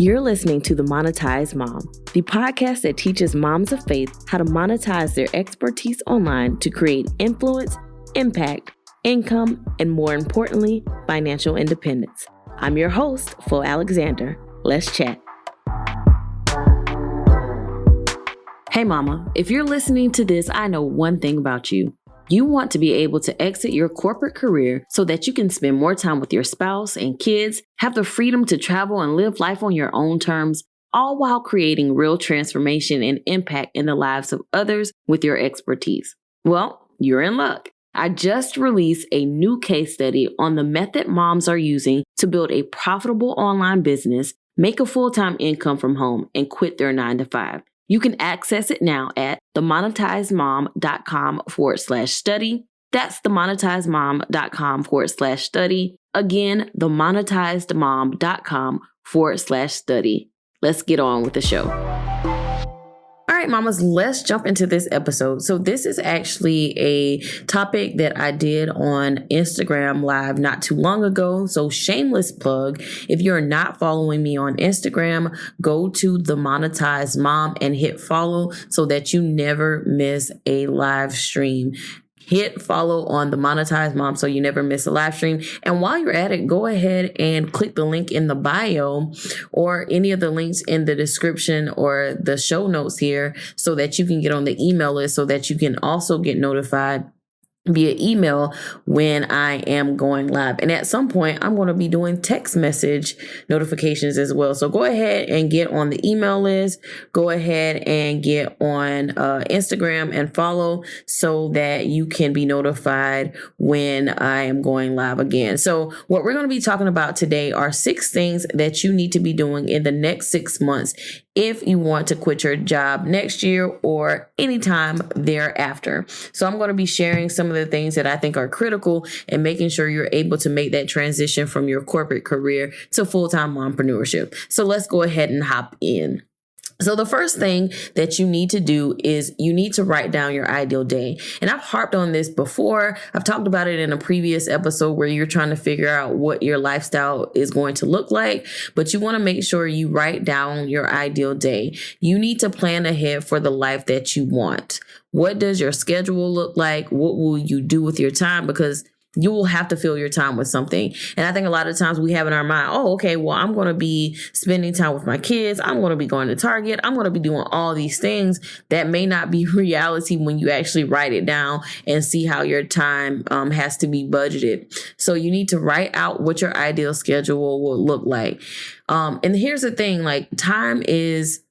You're listening to The Monetized Mom, the podcast that teaches moms of faith how to monetize their expertise online to create influence, impact, income, and more importantly, financial independence. I'm your host, Flo Alexander. Let's chat. Hey mama, if you're listening to this, I know one thing about you. You want to be able to exit your corporate career so that you can spend more time with your spouse and kids, have the freedom to travel and live life on your own terms, all while creating real transformation and impact in the lives of others with your expertise. Well, you're in luck. I just released a new case study on the method moms are using to build a profitable online business, make a full-time income from home, and quit their 9-to-5. You can access it now at themonetizedmom.com/study. That's themonetizedmom.com/study. Again, themonetizedmom.com/study. Let's get on with the show. All right, mamas, let's jump into this episode. So this is actually a topic that I did on Instagram Live not too long ago. So shameless plug. If you're not following me on Instagram, go to The Monetized Mom and hit follow so that you never miss a live stream. Hit follow on The Monetized Mom so you never miss a live stream. And while you're at it, go ahead and click the link in the bio or any of the links in the description or the show notes here so that you can get on the email list so that you can also get notified via email when I am going live. And at some point, I'm going to be doing text message notifications as well. So go ahead and get on the email list. Go ahead and get on Instagram and follow so that you can be notified when I am going live again. So what we're going to be talking about today are 6 things that you need to be doing in the next 6 months if you want to quit your job next year or anytime thereafter. So I'm going to be sharing some of the things that I think are critical and making sure you're able to make that transition from your corporate career to full-time mompreneurship. So let's go ahead and hop in. So the first thing that you need to do is you need to write down your ideal day. And I've harped on this before. I've talked about it in a previous episode where you're trying to figure out what your lifestyle is going to look like, but you want to make sure you write down your ideal day. You need to plan ahead for the life that you want. What does your schedule look like? What will you do with your time? Because you will have to fill your time with something. And I think a lot of times we have in our mind, oh, okay, well, I'm going to be spending time with my kids. I'm going to be going to Target. I'm going to be doing all these things that may not be reality when you actually write it down and see how your time has to be budgeted. So you need to write out what your ideal schedule will look like. And here's the thing, like time is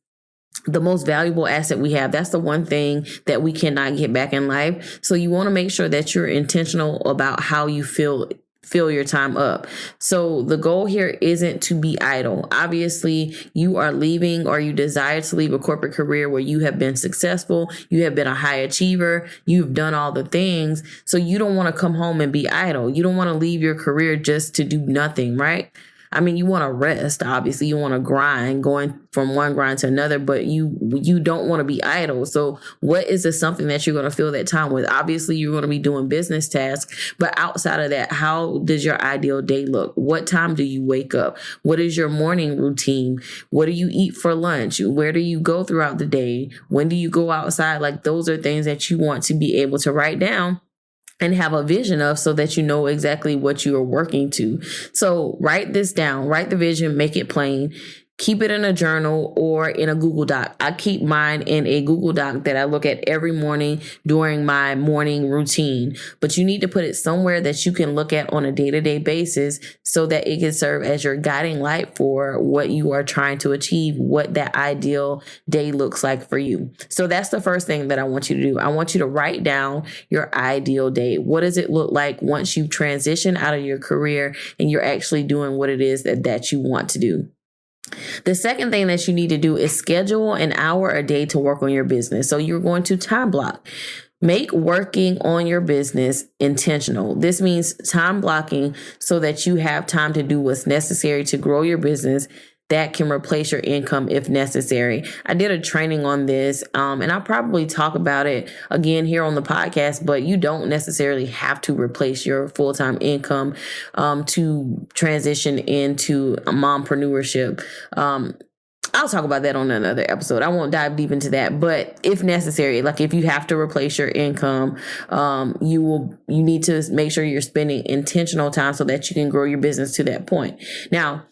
the most valuable asset we have. That's the one thing that we cannot get back in life. So you want to make sure that you're intentional about how you fill your time up. So the goal here isn't to be idle. Obviously, you are leaving or you desire to leave a corporate career where you have been successful. You have been a high achiever. You've done all the things. So you don't want to come home and be idle. You don't want to leave your career just to do nothing, right? I mean, you want to rest, obviously. You want to grind, going from one grind to another, but you don't want to be idle. So what is this something that you're going to fill that time with? Obviously, you're going to be doing business tasks, but outside of that, how does your ideal day look? What time do you wake up? What is your morning routine? What do you eat for lunch? Where do you go throughout the day? When do you go outside? Like those are things that you want to be able to write down and have a vision of so that you know exactly what you are working to. So write this down, write the vision, make it plain. Keep it in a journal or in a Google Doc. I keep mine in a Google Doc that I look at every morning during my morning routine. But you need to put it somewhere that you can look at on a day-to-day basis so that it can serve as your guiding light for what you are trying to achieve, what that ideal day looks like for you. So that's the first thing that I want you to do. I want you to write down your ideal day. What does it look like once you transition out of your career and you're actually doing what it is that you want to do? The second thing that you need to do is schedule an hour a day to work on your business. So you're going to time block. Make working on your business intentional. This means time blocking so that you have time to do what's necessary to grow your business, that can replace your income if necessary. I did a training on this, and I'll probably talk about it again here on the podcast, but you don't necessarily have to replace your full-time income to transition into mompreneurship. I'll talk about that on another episode. I won't dive deep into that, but if necessary, like if you have to replace your income, you need to make sure you're spending intentional time so that you can grow your business to that point. Now,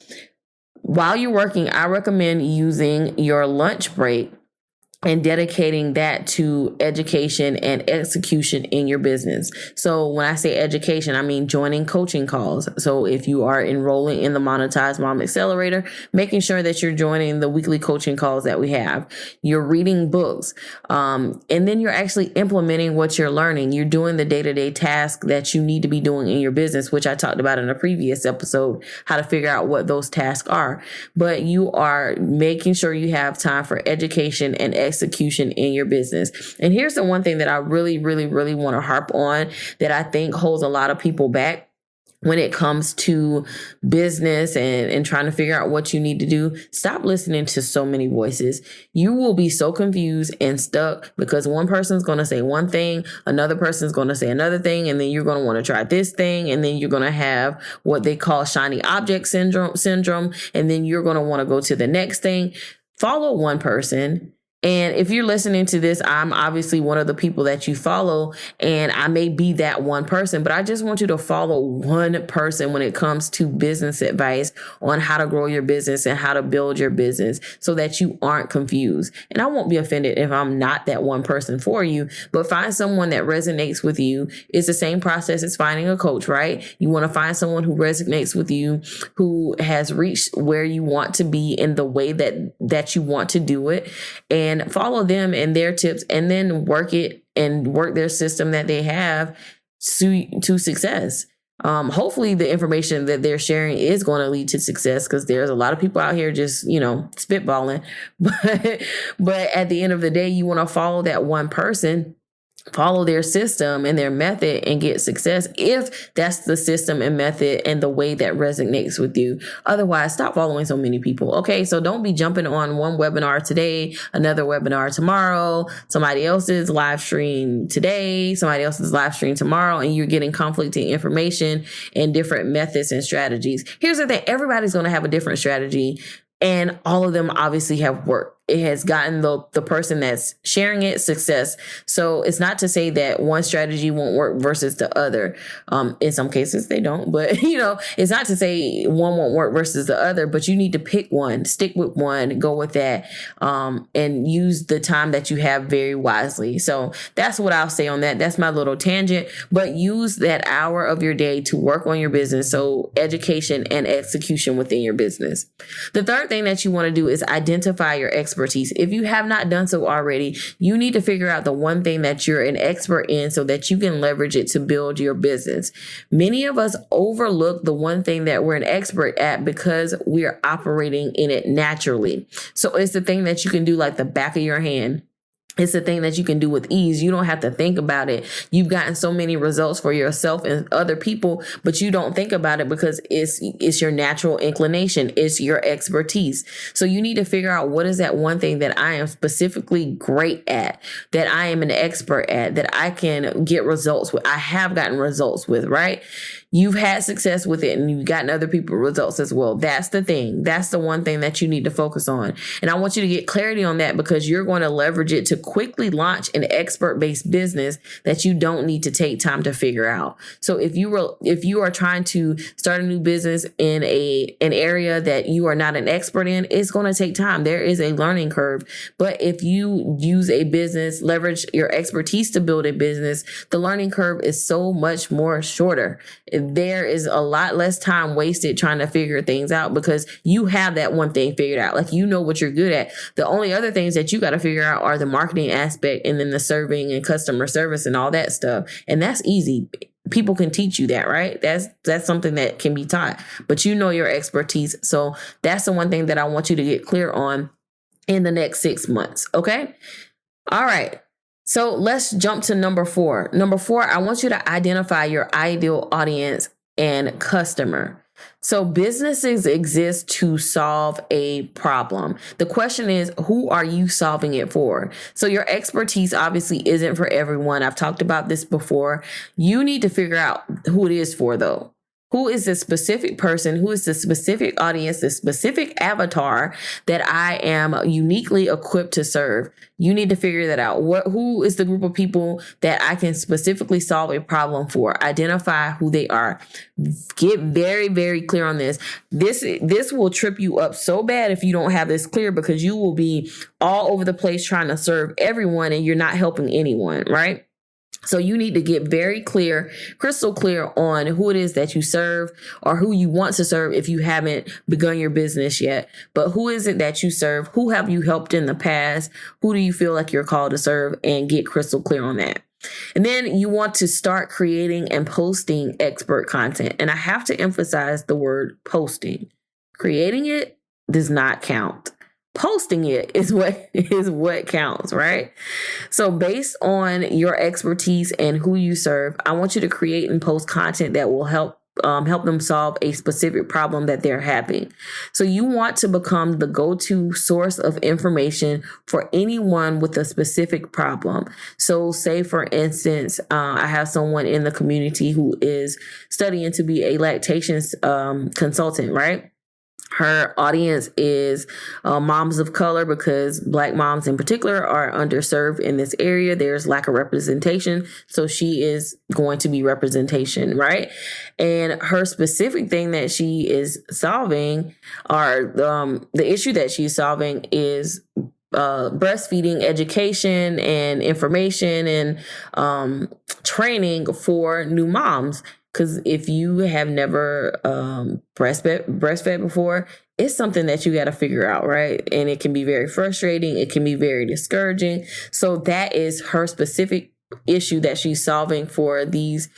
while you're working, I recommend using your lunch break and dedicating that to education and execution in your business. So when I say education, I mean joining coaching calls. So if you are enrolling in the Monetize Mom Accelerator, making sure that you're joining the weekly coaching calls that we have. You're reading books, and then you're actually implementing what you're learning. You're doing the day-to-day task that you need to be doing in your business, which I talked about in a previous episode, how to figure out what those tasks are. But you are making sure you have time for education and execution in your business. And here's the one thing that I really, really, really want to harp on that I think holds a lot of people back when it comes to business and trying to figure out what you need to do. Stop listening to so many voices. You will be so confused and stuck because one person's going to say one thing, another person's going to say another thing, and then you're going to want to try this thing, and then you're going to have what they call shiny object syndrome, and then you're going to want to go to the next thing. Follow one person. And if you're listening to this, I'm obviously one of the people that you follow, and I may be that one person, but I just want you to follow one person when it comes to business advice on how to grow your business and how to build your business so that you aren't confused. And I won't be offended if I'm not that one person for you, but find someone that resonates with you. It's the same process as finding a coach, right? You want to find someone who resonates with you, who has reached where you want to be in the way that you want to do it, and follow them and their tips, and then work their system that they have to success. Hopefully the information that they're sharing is going to lead to success, because there's a lot of people out here just, spitballing. But at the end of the day, you want to follow that one person, follow their system and their method, and get success if that's the system and method and the way that resonates with you. Otherwise, stop following so many people. Okay, so don't be jumping on one webinar today, another webinar tomorrow, somebody else's live stream today, somebody else's live stream tomorrow, and you're getting conflicting information and different methods and strategies. Here's the thing: everybody's going to have a different strategy, and all of them obviously have worked. It has gotten the person that's sharing it success. So it's not to say that one strategy won't work versus the other. In some cases they don't, but it's not to say one won't work versus the other, but you need to pick one, stick with one, go with that, and use the time that you have very wisely. So that's what I'll say on that. That's my little tangent, but use that hour of your day to work on your business. So education and execution within your business. The third thing that you want to do is identify your expertise. If you have not done so already, you need to figure out the one thing that you're an expert in so that you can leverage it to build your business. Many of us overlook the one thing that we're an expert at because we're operating in it naturally. So it's the thing that you can do like the back of your hand. It's a thing that you can do with ease. You don't have to think about it. You've gotten so many results for yourself and other people, but you don't think about it because it's your natural inclination. It's your expertise. So you need to figure out, what is that one thing that I am specifically great at, that I am an expert at, that I can get results with. I have gotten results with, right? You've had success with it and you've gotten other people results as well. That's the thing. That's the one thing that you need to focus on. And I want you to get clarity on that, because you're going to leverage it to quickly launch an expert-based business that you don't need to take time to figure out. So if you are trying to start a new business in an area that you are not an expert in, it's going to take time. There is a learning curve. But if you use a business, leverage your expertise to build a business, the learning curve is so much more shorter. There is a lot less time wasted trying to figure things out because you have that one thing figured out. Like, you know what you're good at. The only other things that you got to figure out are the marketing aspect and then the serving and customer service and all that stuff. And that's easy. People can teach you that, right? That's something that can be taught, but you know your expertise. So that's the one thing that I want you to get clear on in the next 6 months. Okay. All right. So let's jump to number 4. Number 4, I want you to identify your ideal audience and customer. So businesses exist to solve a problem. The question is, who are you solving it for? So your expertise obviously isn't for everyone. I've talked about this before. You need to figure out who it is for, though. Who is the specific person? Who is the specific audience, the specific avatar that I am uniquely equipped to serve? You need to figure that out. Who is the group of people that I can specifically solve a problem for? Identify who they are. Get very, very clear on this. This will trip you up so bad if you don't have this clear, because you will be all over the place trying to serve everyone and you're not helping anyone, right? So you need to get very clear, crystal clear on who it is that you serve, or who you want to serve if you haven't begun your business yet. But who is it that you serve? Who have you helped in the past? Who do you feel like you're called to serve? And get crystal clear on that. And then you want to start creating and posting expert content. And I have to emphasize the word posting. Creating it does not count. Posting it is what counts, right? So based on your expertise and who you serve, I want you to create and post content that will help them solve a specific problem that they're having. So you want to become the go-to source of information for anyone with a specific problem. So say, for instance, I have someone in the community who is studying to be a lactation consultant, right? Her audience is moms of color, because Black moms in particular are underserved in this area. There's lack of representation. So she is going to be representation, right? And her specific thing that she is solving, or the issue that she's solving, is breastfeeding education and information and training for new moms. Because if you have never breastfed before, it's something that you got to figure out, right? And it can be very frustrating. It can be very discouraging. So that is her specific issue that she's solving for these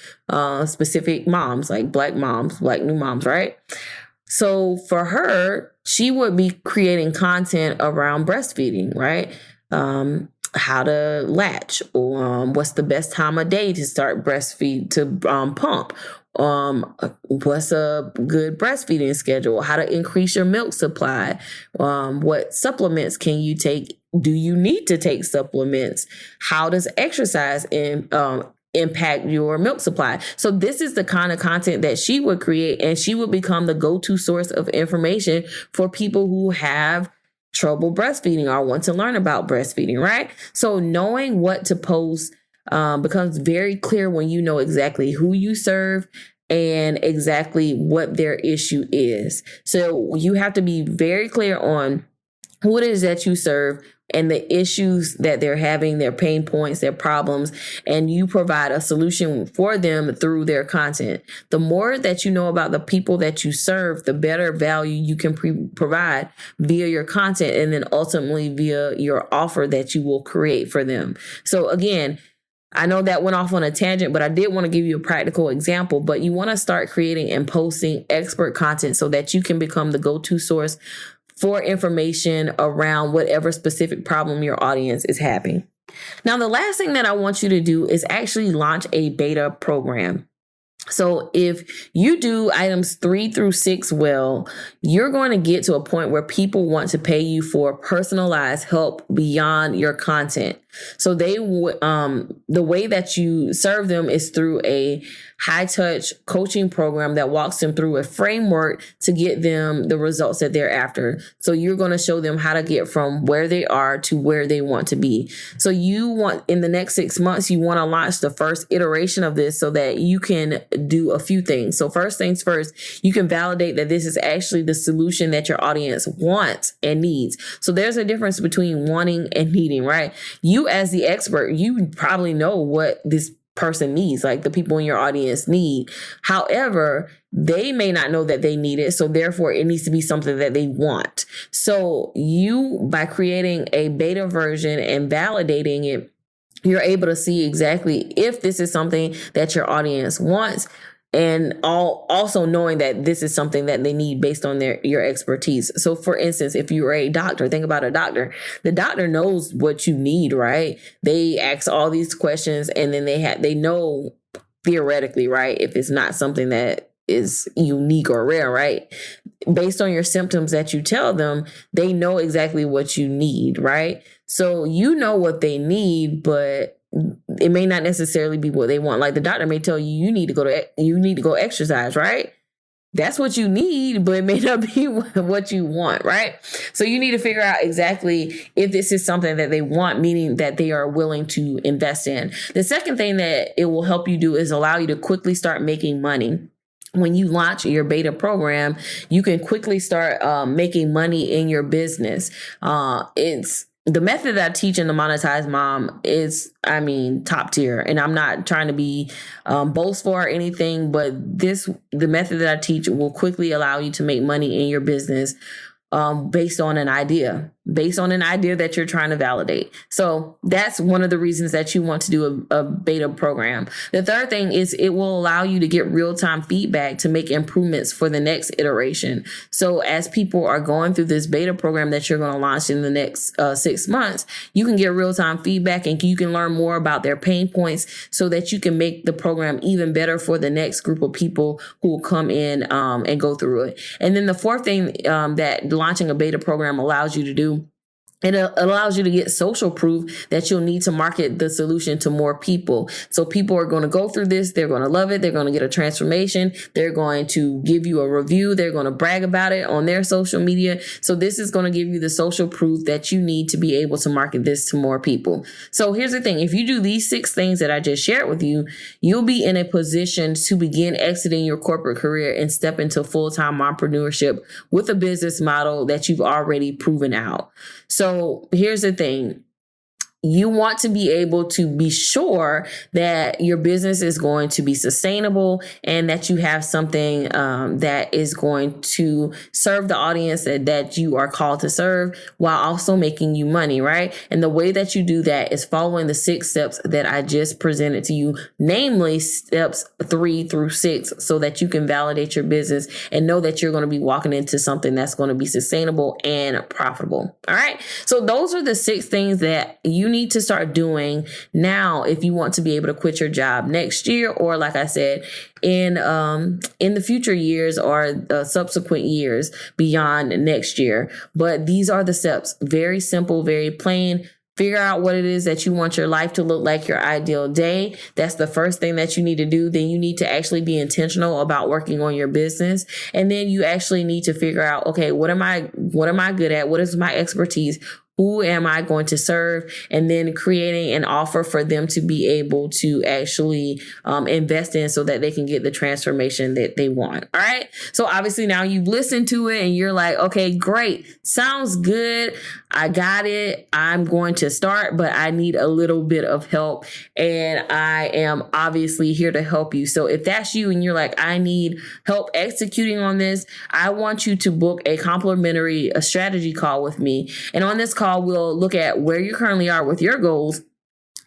specific moms, like Black moms, like new moms, right? So for her, she would be creating content around breastfeeding, right? How to latch, what's the best time of day to start breastfeed, to pump, what's a good breastfeeding schedule, how to increase your milk supply, what supplements can you take, do you need to take supplements, how does exercise impact your milk supply. So this is the kind of content that she would create, and she would become the go-to source of information for people who have trouble breastfeeding or want to learn about breastfeeding, right? So knowing what to post becomes very clear when you know exactly who you serve and exactly what their issue is. So you have to be very clear on who it is that you serve and the issues that they're having, their pain points, their problems, and you provide a solution for them through their content. The more that you know about the people that you serve, the better value you can provide via your content, and then ultimately via your offer that you will create for them. So again, I know that went off on a tangent, but I did want to give you a practical example. But you want to start creating and posting expert content so that you can become the go-to source for information around whatever specific problem your audience is having. Now, the last thing that I want you to do is actually launch a beta program. So if you do items 3 through 6 well, you're going to get to a point where people want to pay you for personalized help beyond your content. So they would, the way that you serve them is through a high touch coaching program that walks them through a framework to get them the results that they're after. So you're going to show them how to get from where they are to where they want to be. So you want, in the next 6 months, you want to launch the first iteration of this so that you can do a few things. So first things first, you can validate that this is actually the solution that your audience wants and needs. So there's a difference between wanting and needing, right? You as the expert, you probably know what this person needs, like the people in your audience need. However, they may not know that they need it. So therefore it needs to be something that they want. So you, by creating a beta version and validating it, you're able to see exactly if this is something that your audience wants, and also knowing that this is something that they need based on your expertise. So for instance, if you're a doctor, think about a doctor. The doctor knows what you need, right? They ask all these questions, and then they know theoretically, right, if it's not something that is unique or rare, right? Based on your symptoms that you tell them, they know exactly what you need, right? So you know what they need, but it may not necessarily be what they want. Like the doctor may tell you, you need to go exercise, right? That's what you need, but it may not be what you want, right? So you need to figure out exactly if this is something that they want, meaning that they are willing to invest in. The second thing that it will help you do is allow you to quickly start making money. When you launch your beta program, you can quickly start making money in your business. It's the method that I teach in the Monetized Mom is, top tier. And I'm not trying to be boastful or anything, but the method that I teach will quickly allow you to make money in your business based on an idea that you're trying to validate. So that's one of the reasons that you want to do a beta program. The third thing is it will allow you to get real-time feedback to make improvements for the next iteration. So as people are going through this beta program that you're going to launch in the next 6 months, you can get real-time feedback and you can learn more about their pain points so that you can make the program even better for the next group of people who will come in and go through it. And then the fourth thing that launching a beta program allows you to do, it allows you to get social proof that you'll need to market the solution to more people. So people are going to go through this. They're going to love it. They're going to get a transformation. They're going to give you a review. They're going to brag about it on their social media. So this is going to give you the social proof that you need to be able to market this to more people. So here's the thing. If you do these 6 things that I just shared with you, you'll be in a position to begin exiting your corporate career and step into full-time entrepreneurship with a business model that you've already proven out. So here's the thing. You want to be able to be sure that your business is going to be sustainable and that you have something that is going to serve the audience that you are called to serve while also making you money, right? And the way that you do that is following the 6 steps that I just presented to you, namely steps 3 through 6, so that you can validate your business and know that you're going to be walking into something that's going to be sustainable and profitable. All right. So those are the 6 things that you need to start doing now if you want to be able to quit your job next year, or like I said, in the future years or subsequent years beyond next year. But these are the steps. Very simple, very plain. Figure out what it is that you want your life to look like, your ideal day. That's the first thing that you need to do. Then you need to actually be intentional about working on your business. And then you actually need to figure out, okay, what am I good at? What is my expertise? Who am I going to serve? And then creating an offer for them to be able to actually invest in so that they can get the transformation that they want. All right. So obviously now you've listened to it and you're like, okay, great. Sounds good. I got it. I'm going to start, but I need a little bit of help. And I am obviously here to help you. So if that's you and you're like, I need help executing on this, I want you to book a complimentary strategy call with me. And on this call, we'll look at where you currently are with your goals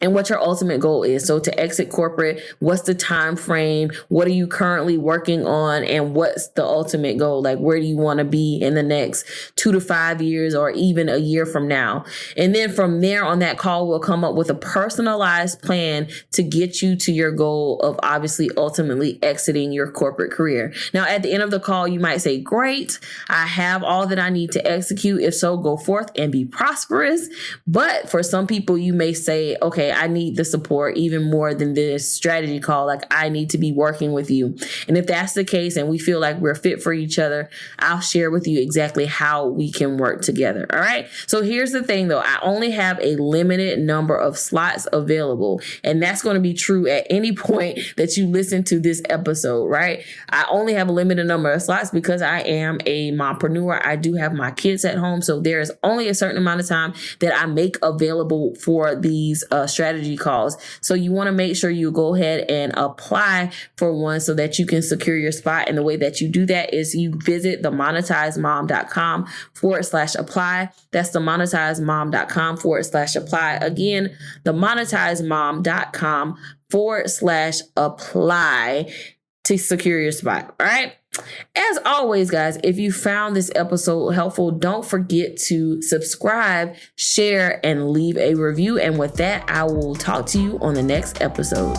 and what your ultimate goal is. So to exit corporate, what's the time frame? What are you currently working on? And what's the ultimate goal? Like, where do you want to be in the next 2 to 5 years or even a year from now? And then from there on that call, we'll come up with a personalized plan to get you to your goal of obviously ultimately exiting your corporate career. Now, at the end of the call, you might say, great, I have all that I need to execute. If so, go forth and be prosperous. But for some people, you may say, okay, I need the support even more than this strategy call. Like, I need to be working with you. And if that's the case and we feel like we're fit for each other, I'll share with you exactly how we can work together. All right. So here's the thing though. I only have a limited number of slots available, and that's going to be true at any point that you listen to this episode, right? I only have a limited number of slots because I am a mompreneur. I do have my kids at home. So there is only a certain amount of time that I make available for these strategy calls. So you want to make sure you go ahead and apply for one so that you can secure your spot. And the way that you do that is you visit themonetizedmom.com/apply. That's themonetizedmom.com/apply. Again, themonetizedmom.com/apply to secure your spot. All right. As always, guys, if you found this episode helpful, don't forget to subscribe, share, and leave a review. And with that, I will talk to you on the next episode.